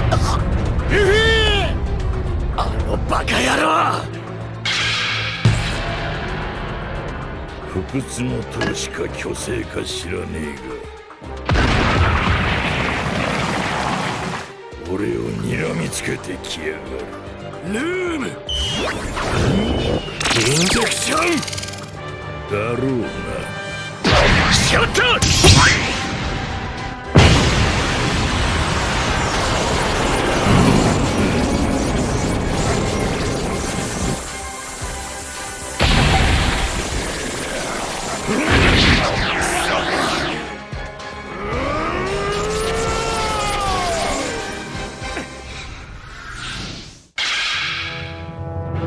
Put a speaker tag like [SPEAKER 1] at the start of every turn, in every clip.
[SPEAKER 1] ルフィ、あのバカ野郎。不屈の闘志か虚勢か知らねえが、俺を睨みつけてきやがる。ルームインジェクションだろうな。シャッター。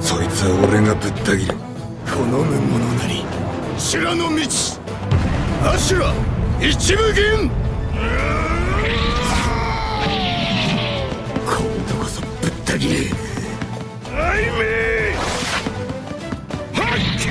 [SPEAKER 1] そいつは俺がぶった切る。好む者なり修羅の道、アシュラ一無限。今度こそぶった切る。アイメーハッケ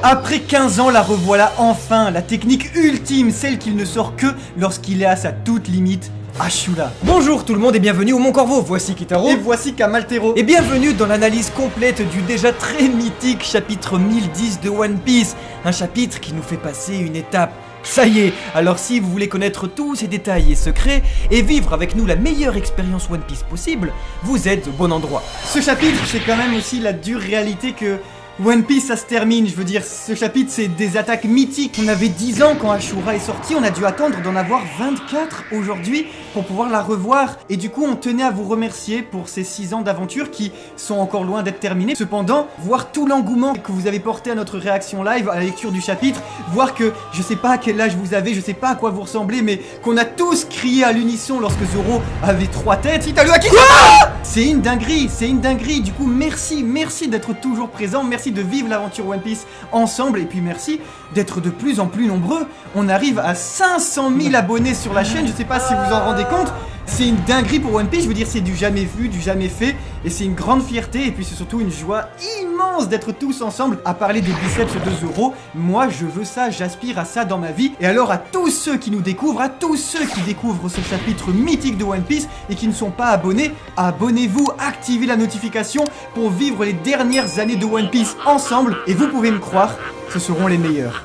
[SPEAKER 2] Après 15 ans, la revoilà enfin, la technique ultime, celle qu'il ne sort que lorsqu'il est à sa toute limite, Ashura.
[SPEAKER 3] Bonjour tout le monde et bienvenue au Mont Corvo, voici Kitaro.
[SPEAKER 2] Et voici Kamaltero.
[SPEAKER 3] Et bienvenue dans l'analyse complète du déjà très mythique chapitre 1010 de One Piece. Un chapitre qui nous fait passer une étape. Ça y est, alors si vous voulez connaître tous ces détails et secrets et vivre avec nous la meilleure expérience One Piece possible, vous êtes au bon endroit.
[SPEAKER 2] Ce chapitre, c'est quand même aussi la dure réalité que One Piece, ça se termine. Je veux dire, ce chapitre, c'est des attaques mythiques. On avait 10 ans quand Ashura est sorti, on a dû attendre d'en avoir 24 aujourd'hui pour pouvoir la revoir. Et du coup, on tenait à vous remercier pour ces 6 ans d'aventure qui sont encore loin d'être terminés. Cependant, voir tout l'engouement que vous avez porté à notre réaction live, à la lecture du chapitre, voir que, je sais pas à quel âge vous avez, je sais pas à quoi vous ressemblez, mais qu'on a tous crié à l'unisson lorsque Zoro avait 3 têtes. C'est une dinguerie, c'est une dinguerie. Du coup, merci d'être toujours présent, merci de vivre l'aventure One Piece ensemble, et puis merci d'être de plus en plus nombreux. On arrive à 500 000 abonnés sur la chaîne, je sais pas si vous en rendez compte. C'est une dinguerie pour One Piece, je veux dire, c'est du jamais vu, du jamais fait, et c'est une grande fierté, et puis c'est surtout une joie immense d'être tous ensemble à parler des biceps de Zoro. Moi, je veux ça, j'aspire à ça dans ma vie. Et alors à tous ceux qui nous découvrent, à tous ceux qui découvrent ce chapitre mythique de One Piece et qui ne sont pas abonnés, abonnez-vous, activez la notification pour vivre les dernières années de One Piece ensemble, et vous pouvez me croire, ce seront les meilleurs.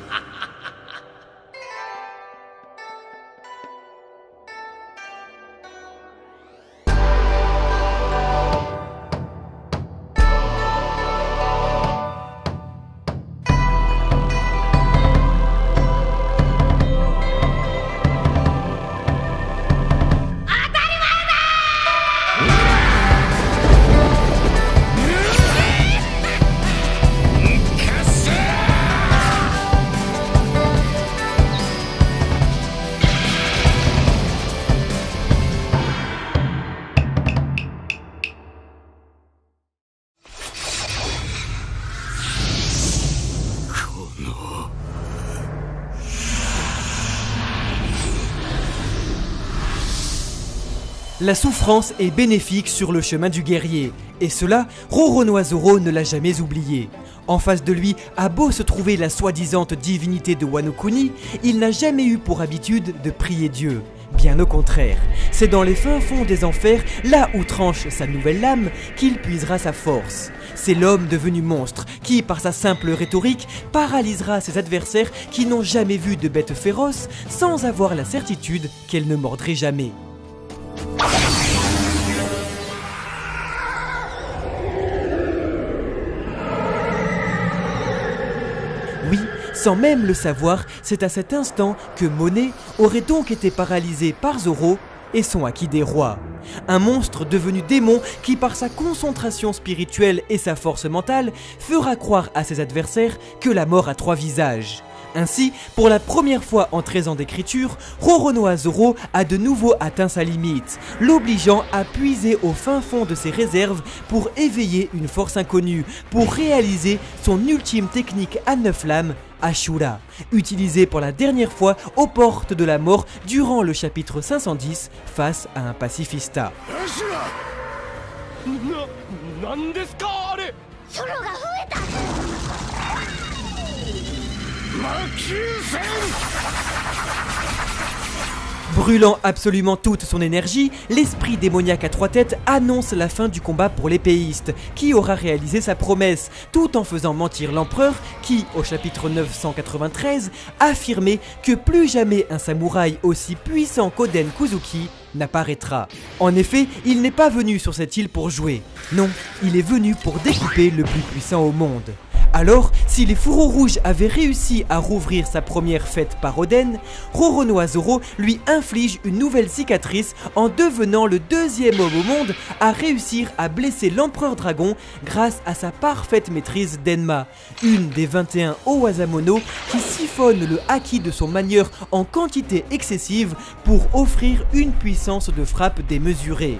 [SPEAKER 3] La souffrance est bénéfique sur le chemin du guerrier, et cela, Roronoa Zoro ne l'a jamais oublié. En face de lui a beau se trouver la soi-disante divinité de Wano Kuni, il n'a jamais eu pour habitude de prier Dieu. Bien au contraire, c'est dans les fins fonds des enfers, là où tranche sa nouvelle lame, qu'il puisera sa force. C'est l'homme devenu monstre qui, par sa simple rhétorique, paralysera ses adversaires qui n'ont jamais vu de bête féroce sans avoir la certitude qu'elle ne mordrait jamais. Oui, sans même le savoir, c'est à cet instant que Monet aurait donc été paralysé par Zoro et son Haki des rois. Un monstre devenu démon qui, par sa concentration spirituelle et sa force mentale, fera croire à ses adversaires que la mort a 3 visages. Ainsi, pour la première fois en 13 ans d'écriture, Roronoa Zoro a de nouveau atteint sa limite, l'obligeant à puiser au fin fond de ses réserves pour éveiller une force inconnue, pour réaliser son ultime technique à 9 lames, Ashura, utilisée pour la dernière fois aux portes de la mort durant le chapitre 510 face à un pacifista. Brûlant absolument toute son énergie, l'esprit démoniaque à 3 têtes annonce la fin du combat pour l'épéiste, qui aura réalisé sa promesse, tout en faisant mentir l'empereur qui, au chapitre 993, affirmait que plus jamais un samouraï aussi puissant qu'Oden Kuzuki n'apparaîtra. En effet, il n'est pas venu sur cette île pour jouer. Non, il est venu pour découper le plus puissant au monde. Alors, si les Fourreaux Rouges avaient réussi à rouvrir sa première fête par Oden, Roronoa Zoro lui inflige une nouvelle cicatrice en devenant le deuxième homme au monde à réussir à blesser l'Empereur Dragon grâce à sa parfaite maîtrise d'Enma, une des 21 Owasamono qui siphonne le haki de son manieur en quantité excessive pour offrir une puissance de frappe démesurée.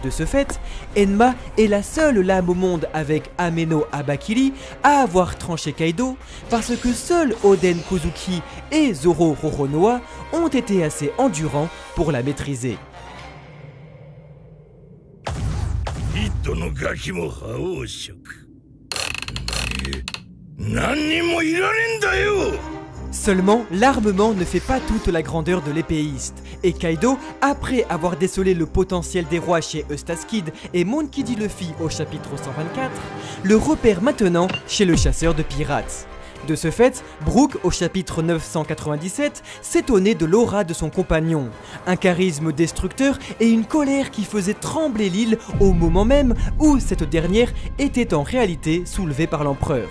[SPEAKER 3] De ce fait, Enma est la seule lame au monde avec Ameno Abakiri à avoir tranché Kaido parce que seuls Oden Kozuki et Zoro Roronoa ont été assez endurants pour la maîtriser. Seulement, l'armement ne fait pas toute la grandeur de l'épéiste, et Kaido, après avoir décelé le potentiel des rois chez Eustace Kid et Monkey D. Luffy au chapitre 124, le repère maintenant chez le chasseur de pirates. De ce fait, Brook, au chapitre 997, s'étonnait de l'aura de son compagnon, un charisme destructeur et une colère qui faisait trembler l'île au moment même où cette dernière était en réalité soulevée par l'empereur.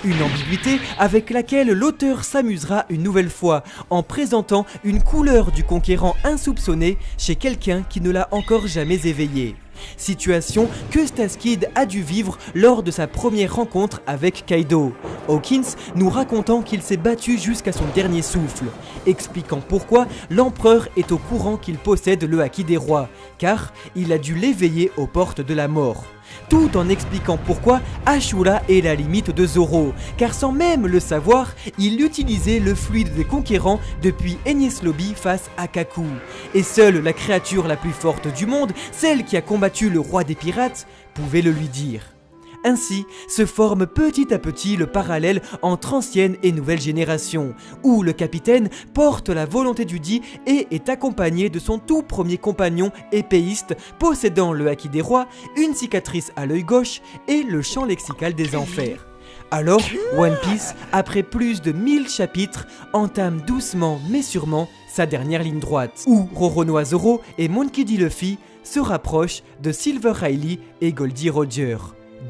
[SPEAKER 3] Une ambiguïté avec laquelle l'auteur s'amusera une nouvelle fois en présentant une couleur du conquérant insoupçonnée chez quelqu'un qui ne l'a encore jamais éveillé. Situation que Eustace Kid a dû vivre lors de sa première rencontre avec Kaido, Hawkins nous racontant qu'il s'est battu jusqu'à son dernier souffle, expliquant pourquoi l'empereur est au courant qu'il possède le haki des rois, car il a dû l'éveiller aux portes de la mort. Tout en expliquant pourquoi Ashura est la limite de Zoro, car sans même le savoir, il utilisait le fluide des conquérants depuis Enies Lobby face à Kaku. Et seule la créature la plus forte du monde, celle qui a combattu le roi des pirates, pouvait le lui dire. Ainsi se forme petit à petit le parallèle entre ancienne et nouvelle génération, où le capitaine porte la volonté du dit et est accompagné de son tout premier compagnon épéiste possédant le haki des rois, une cicatrice à l'œil gauche et le champ lexical des enfers. Alors, One Piece, après plus de 1000 chapitres, entame doucement mais sûrement sa dernière ligne droite, où Roronoa Zoro et Monkey D. Luffy se rapprochent de Silver Riley et Goldie Roger.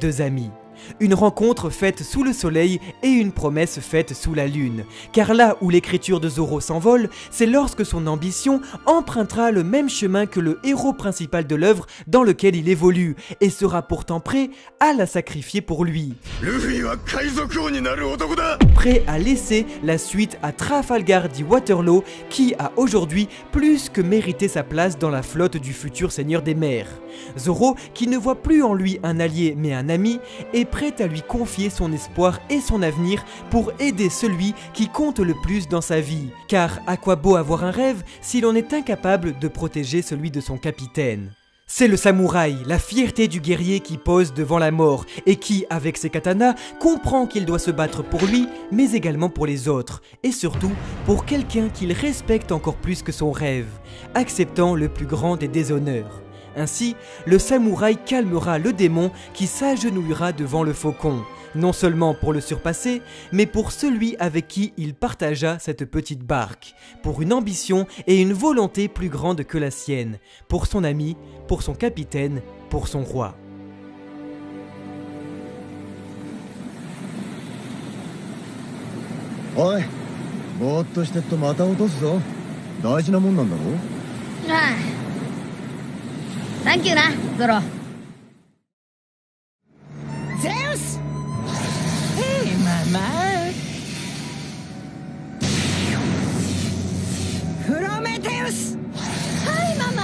[SPEAKER 3] Deux amis. Une rencontre faite sous le soleil et une promesse faite sous la lune. Car là où l'écriture de Zoro s'envole, c'est lorsque son ambition empruntera le même chemin que le héros principal de l'œuvre dans lequel il évolue, et sera pourtant prêt à la sacrifier pour lui. Prêt à laisser la suite à Trafalgar dit Waterloo, qui a aujourd'hui plus que mérité sa place dans la flotte du futur seigneur des mers. Zoro, qui ne voit plus en lui un allié mais un ami, est prêt à lui confier son espoir et son avenir pour aider celui qui compte le plus dans sa vie. Car à quoi beau avoir un rêve si l'on est incapable de protéger celui de son capitaine? C'est le samouraï, la fierté du guerrier qui pose devant la mort et qui, avec ses katanas, comprend qu'il doit se battre pour lui, mais également pour les autres, et surtout pour quelqu'un qu'il respecte encore plus que son rêve, acceptant le plus grand des déshonneurs. Ainsi, le samouraï calmera le démon qui s'agenouillera devant le faucon, non seulement pour le surpasser, mais pour celui avec qui il partagea cette petite barque, pour une ambition et une volonté plus grande que la sienne, pour son ami, pour son capitaine, pour son roi.
[SPEAKER 4] Oi, ぼーっとしてっとまた落とすぞ。大事なもんなんだろ？
[SPEAKER 5] ああ。サンキューな、ゾロ。ゼウス。Hey, Mama. プロメテウス。はい、ママ。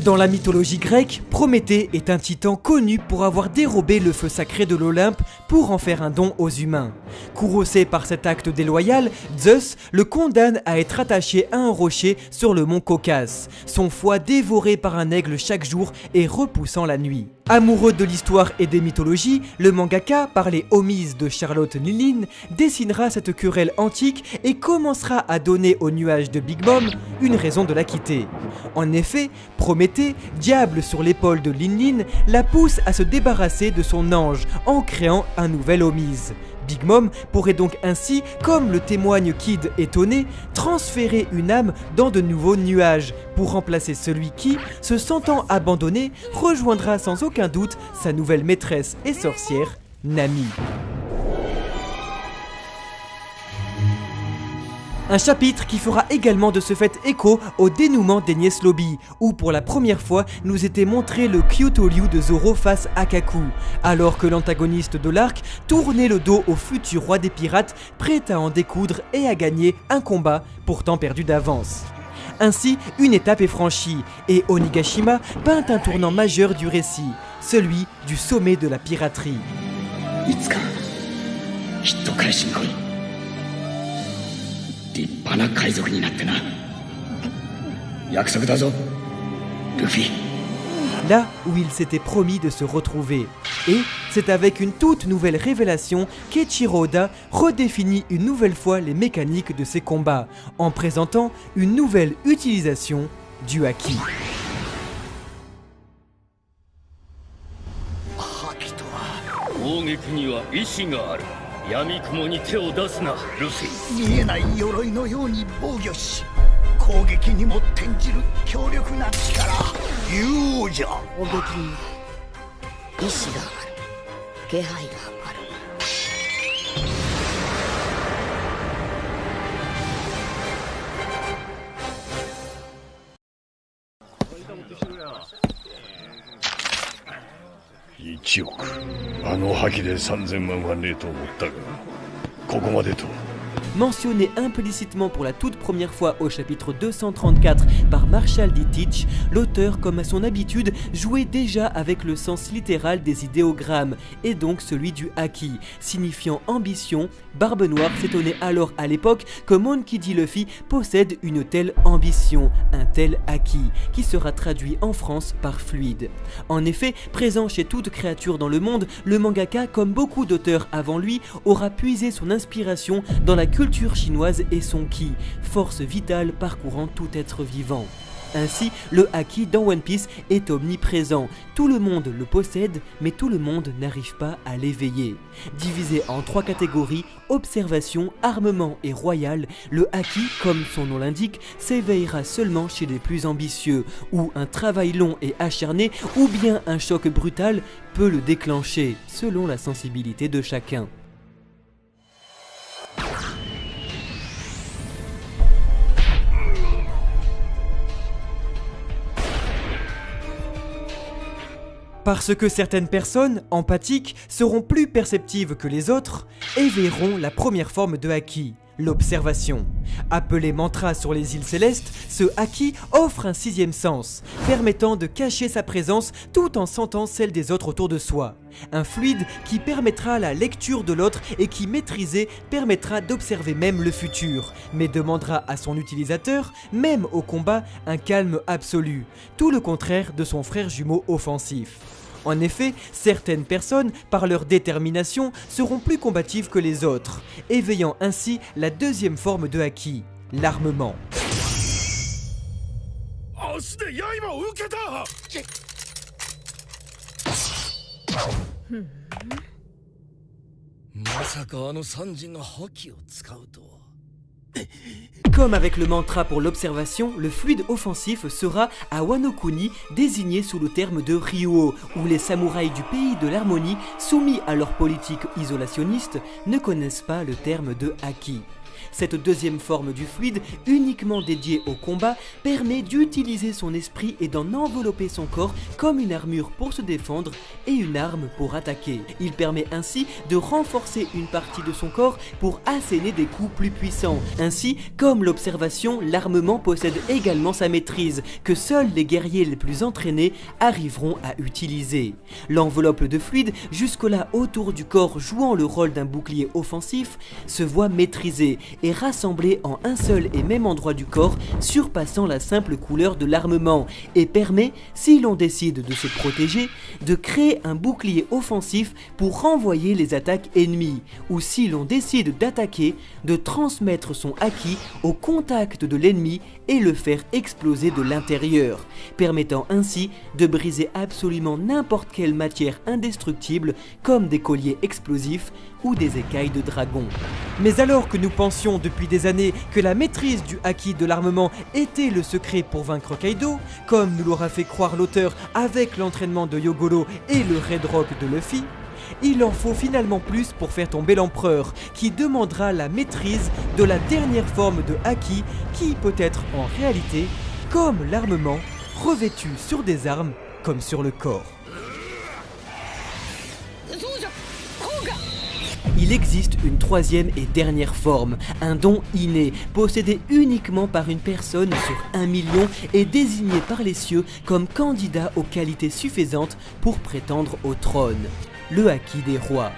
[SPEAKER 3] Dans la mythologie grecque, Prométhée est un titan connu pour avoir dérobé le feu sacré de l'Olympe pour en faire un don aux humains. Courroucé par cet acte déloyal, Zeus le condamne à être attaché à un rocher sur le mont Caucase, son foie dévoré par un aigle chaque jour et repoussant la nuit. Amoureux de l'histoire et des mythologies, le mangaka, par les homises de Charlotte Lilin, dessinera cette querelle antique et commencera à donner au nuage de Big Mom une raison de la quitter. En effet, Prométhée, diable sur l'épaule de Lilin, la pousse à se débarrasser de son ange en créant un nouvel homise. Big Mom pourrait donc ainsi, comme le témoigne Kid étonné, transférer une âme dans de nouveaux nuages pour remplacer celui qui, se sentant abandonné, rejoindra sans aucun doute sa nouvelle maîtresse et sorcière, Nami. Un chapitre qui fera également de ce fait écho au dénouement d'Enies Lobby, où pour la première fois nous était montré le Kyoto-ryu de Zoro face à Kaku, alors que l'antagoniste de l'arc tournait le dos au futur roi des pirates, prêt à en découdre et à gagner un combat pourtant perdu d'avance. Ainsi, une étape est franchie, et Onigashima peint un tournant majeur du récit, celui du sommet de la piraterie. Là où il s'était promis de se retrouver. Et c'est avec une toute nouvelle révélation qu'Eiichiro Oda redéfinit une nouvelle fois les mécaniques de ses combats, en présentant une nouvelle utilisation du haki. Mentionné implicitement pour la toute première fois au chapitre 234 par Marshall D. Teach, l'auteur, comme à son habitude, jouait déjà avec le sens littéral des idéogrammes, et donc celui du haki, signifiant ambition. Barbe Noire s'étonnait alors à l'époque que Monkey D. Luffy possède une telle ambition, un tel haki, qui sera traduit en France par fluide. En effet, présent chez toute créature dans le monde, le mangaka, comme beaucoup d'auteurs avant lui, aura puisé son inspiration dans la culture chinoise et son ki, force vitale parcourant tout être vivant. Ainsi, le haki dans One Piece est omniprésent. Tout le monde le possède, mais tout le monde n'arrive pas à l'éveiller. Divisé en 3 catégories, observation, armement et royal, le haki, comme son nom l'indique, s'éveillera seulement chez les plus ambitieux, où un travail long et acharné, ou bien un choc brutal, peut le déclencher, selon la sensibilité de chacun. Parce que certaines personnes, empathiques, seront plus perceptives que les autres, éveilleront la première forme de haki, l'observation. Appelé mantra sur les îles célestes, ce haki offre un 6e sens, permettant de cacher sa présence tout en sentant celle des autres autour de soi. Un fluide qui permettra la lecture de l'autre et qui, maîtrisé, permettra d'observer même le futur, mais demandera à son utilisateur, même au combat, un calme absolu, tout le contraire de son frère jumeau offensif. En effet, certaines personnes, par leur détermination, seront plus combatives que les autres, éveillant ainsi la 2e forme de haki, l'armement. Comme avec le mantra pour l'observation, le fluide offensif sera à Wano Kuni, désigné sous le terme de Ryuo, où les samouraïs du pays de l'harmonie, soumis à leur politique isolationniste, ne connaissent pas le terme de haki. Cette deuxième forme du fluide, uniquement dédiée au combat, permet d'utiliser son esprit et d'en envelopper son corps comme une armure pour se défendre et une arme pour attaquer. Il permet ainsi de renforcer une partie de son corps pour asséner des coups plus puissants. Ainsi, comme l'observation, l'armement possède également sa maîtrise, que seuls les guerriers les plus entraînés arriveront à utiliser. L'enveloppe de fluide, jusque-là autour du corps jouant le rôle d'un bouclier offensif, se voit maîtrisée et rassemblée en un seul et même endroit du corps, surpassant la simple couleur de l'armement, et permet, si l'on décide de se protéger, de créer un bouclier offensif pour renvoyer les attaques ennemies, ou si l'on décide d'attaquer, de transmettre son haki au contact de l'ennemi et le faire exploser de l'intérieur, permettant ainsi de briser absolument n'importe quelle matière indestructible comme des colliers explosifs ou des écailles de dragon. Mais alors que nous pensions depuis des années que la maîtrise du haki de l'armement était le secret pour vaincre Kaido, comme nous l'aura fait croire l'auteur avec l'entraînement de Yogoro et le Red Rock de Luffy, il en faut finalement plus pour faire tomber l'empereur, qui demandera la maîtrise de la dernière forme de haki qui peut être en réalité comme l'armement, revêtu sur des armes comme sur le corps. Il existe une troisième et dernière forme, un don inné, possédé uniquement par une personne sur 1 million et désigné par les cieux comme candidat aux qualités suffisantes pour prétendre au trône. Le haki des rois.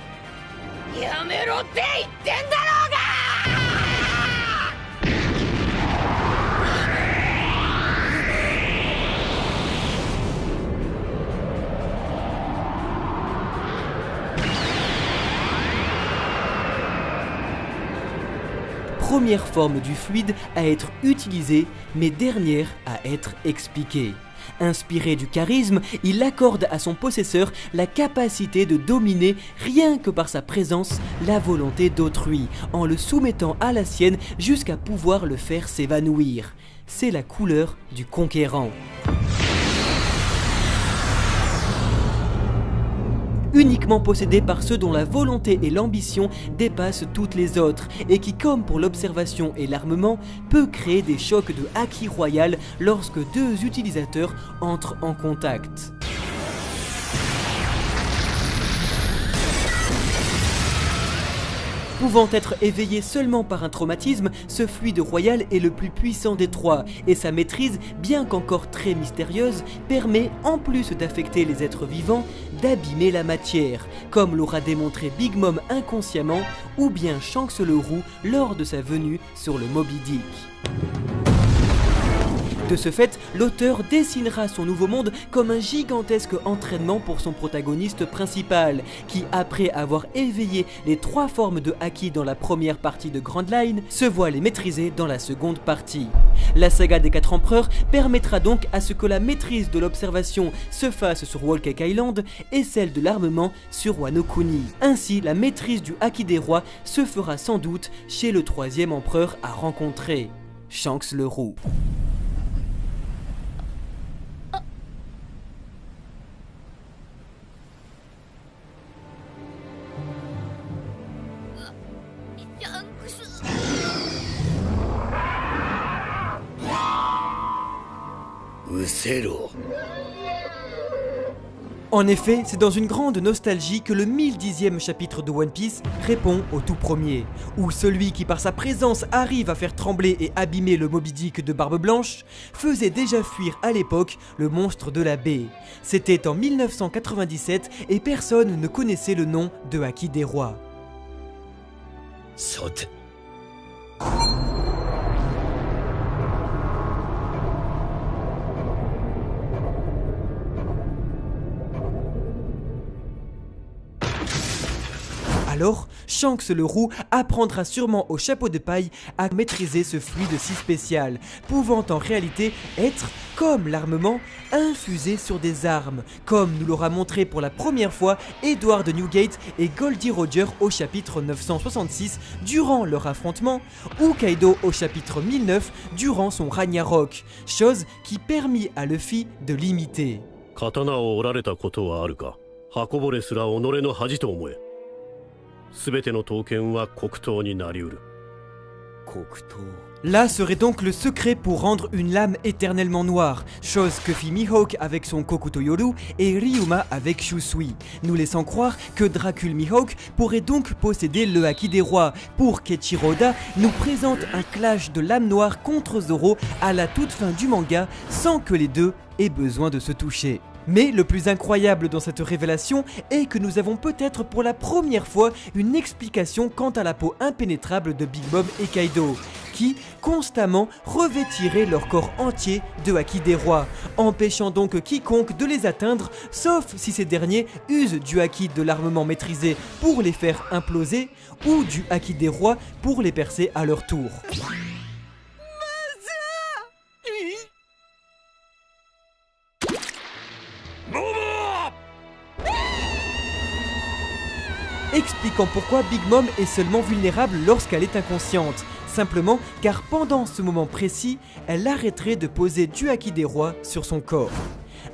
[SPEAKER 3] Première forme du fluide à être utilisée, mais dernière à être expliquée. Inspiré du charisme, il accorde à son possesseur la capacité de dominer rien que par sa présence la volonté d'autrui, en le soumettant à la sienne jusqu'à pouvoir le faire s'évanouir. C'est la couleur du conquérant. Uniquement possédé par ceux dont la volonté et l'ambition dépassent toutes les autres, et qui, comme pour l'observation et l'armement, peut créer des chocs de haki royal lorsque deux utilisateurs entrent en contact. Pouvant être éveillé seulement par un traumatisme, ce fluide royal est le plus puissant des trois, et sa maîtrise, bien qu'encore très mystérieuse, permet, en plus d'affecter les êtres vivants, d'abîmer la matière, comme l'aura démontré Big Mom inconsciemment, ou bien Shanks le Roux lors de sa venue sur le Moby Dick. De ce fait, l'auteur dessinera son nouveau monde comme un gigantesque entraînement pour son protagoniste principal, qui, après avoir éveillé les trois formes de haki dans la première partie de Grand Line, se voit les maîtriser dans la seconde partie. La saga des 4 empereurs permettra donc à ce que la maîtrise de l'observation se fasse sur Whole Cake Island et celle de l'armement sur Wano Kuni. Ainsi, la maîtrise du haki des rois se fera sans doute chez le 3e empereur à rencontrer, Shanks le Roux. En effet, c'est dans une grande nostalgie que le 1010e chapitre de One Piece répond au tout premier, où celui qui par sa présence arrive à faire trembler et abîmer le Moby Dick de Barbe Blanche faisait déjà fuir à l'époque le monstre de la baie. C'était en 1997 et personne ne connaissait le nom de Haki des Rois.
[SPEAKER 1] Saute.
[SPEAKER 3] Alors, Shanks le Roux apprendra sûrement au chapeau de paille à maîtriser ce fluide si spécial, pouvant en réalité être, comme l'armement, infusé sur des armes, comme nous l'aura montré pour la première fois Edward Newgate et Goldie Roger au chapitre 966 durant leur affrontement, ou Kaido au chapitre 1009 durant son Ragnarok, chose qui permit à Luffy de l'imiter.
[SPEAKER 6] 刀を折られたことはあるか。刃すら己の恥と思え。すべての刀剣は黒刀になりうる。
[SPEAKER 1] 黒糖
[SPEAKER 3] Là serait donc le secret pour rendre une lame éternellement noire, chose que fit Mihawk avec son Kokuto Yoru et Ryuma avec Shusui, nous laissant croire que Dracul Mihawk pourrait donc posséder le Haki des rois, pour qu'Eiichiro Oda nous présente un clash de lame noire contre Zoro à la toute fin du manga sans que les deux aient besoin de se toucher. Mais le plus incroyable dans cette révélation est que nous avons peut-être pour la première fois une explication quant à la peau impénétrable de Big Mom et Kaido, qui constamment revêtiraient leur corps entier de Haki des rois, empêchant donc quiconque de les atteindre, sauf si ces derniers usent du Haki de l'armement maîtrisé pour les faire imploser, ou du Haki des rois pour les percer à leur tour. Expliquant pourquoi Big Mom est seulement vulnérable lorsqu'elle est inconsciente, simplement car pendant ce moment précis, elle arrêterait de poser du Haki des rois sur son corps.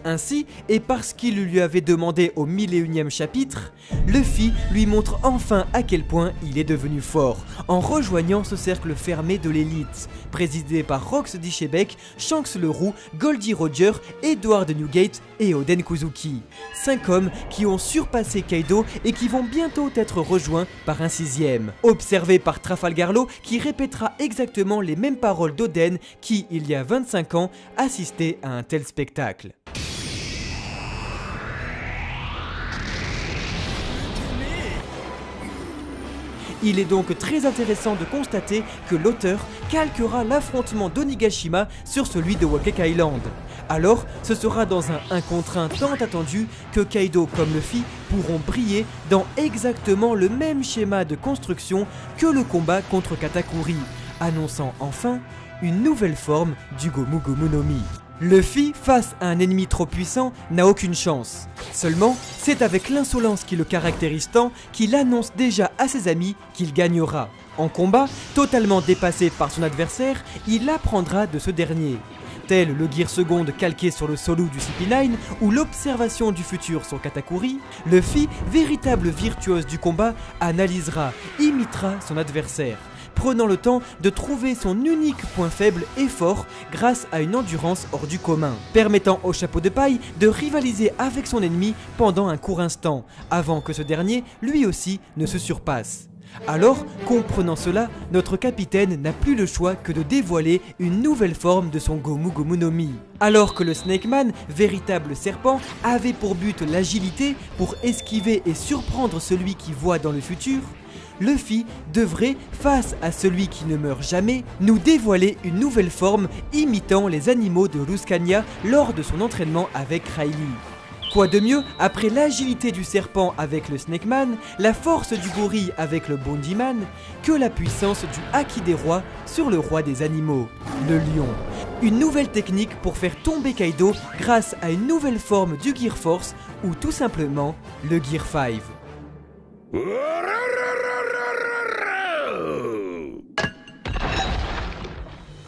[SPEAKER 3] Ainsi, et parce qu'il lui avait demandé au 1001e chapitre, Luffy lui montre enfin à quel point il est devenu fort, en rejoignant ce cercle fermé de l'élite, présidé par Rox D'Ishebek, Shanks le Roux, Goldie Roger, Edward Newgate et Oden Kuzuki. 5 hommes qui ont surpassé Kaido et qui vont bientôt être rejoints par un 6e, observé par Trafalgar Law qui répétera exactement les mêmes paroles d'Oden qui, il y a 25 ans, assistait à un tel spectacle. Il est donc très intéressant de constater que l'auteur calquera l'affrontement d'Onigashima sur celui de Whole Cake Island. Alors, ce sera dans un 1 contre 1 tant attendu que Kaido comme Luffy pourront briller dans exactement le même schéma de construction que le combat contre Katakuri, annonçant enfin une nouvelle forme du Gomu Gomu no Mi. Luffy, face à un ennemi trop puissant, n'a aucune chance. Seulement, c'est avec l'insolence qui le caractérise tant qu'il annonce déjà à ses amis qu'il gagnera. En combat, totalement dépassé par son adversaire, il apprendra de ce dernier. Tel le Gear seconde calqué sur le Solu du CP9 ou l'observation du futur sur Katakuri, Luffy, véritable virtuose du combat, analysera, imitera son adversaire, prenant le temps de trouver son unique point faible et fort grâce à une endurance hors du commun, permettant au chapeau de paille de rivaliser avec son ennemi pendant un court instant, avant que ce dernier, lui aussi, ne se surpasse. Alors, comprenant cela, notre capitaine n'a plus le choix que de dévoiler une nouvelle forme de son Gomu Gomu no Mi. Alors que le Snake Man, véritable serpent, avait pour but l'agilité pour esquiver et surprendre celui qui voit dans le futur, Luffy devrait, face à celui qui ne meurt jamais, nous dévoiler une nouvelle forme imitant les animaux de Luscania lors de son entraînement avec Riley. Quoi de mieux, après l'agilité du serpent avec le Snake Man, la force du gorille avec le Bounty Man, que la puissance du Haki des rois sur le roi des animaux, le lion. Une nouvelle technique pour faire tomber Kaido grâce à une nouvelle forme du Gear Force ou tout simplement le Gear 5.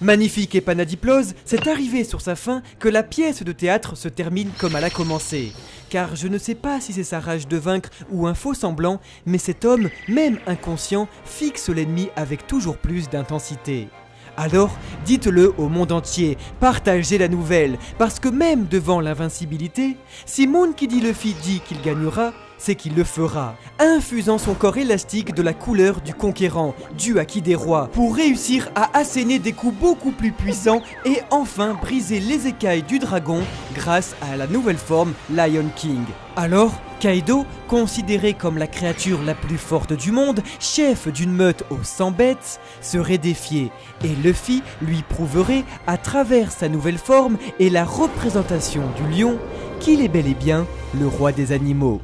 [SPEAKER 3] Magnifique et panadiplose, c'est arrivé sur sa fin que la pièce de théâtre se termine comme elle a commencé. Car je ne sais pas si c'est sa rage de vaincre ou un faux semblant, mais cet homme, même inconscient, fixe l'ennemi avec toujours plus d'intensité. Alors, dites-le au monde entier, partagez la nouvelle, parce que même devant l'invincibilité, si Monkey D. Luffy dit qu'il gagnera, c'est qu'il le fera, infusant son corps élastique de la couleur du conquérant, du Haki des rois, pour réussir à asséner des coups beaucoup plus puissants et enfin briser les écailles du dragon grâce à la nouvelle forme Lion King. Alors, Kaido, considéré comme la créature la plus forte du monde, chef d'une meute aux 100 bêtes, serait défié, et Luffy lui prouverait, à travers sa nouvelle forme et la représentation du lion, qu'il est bel et bien le roi des animaux.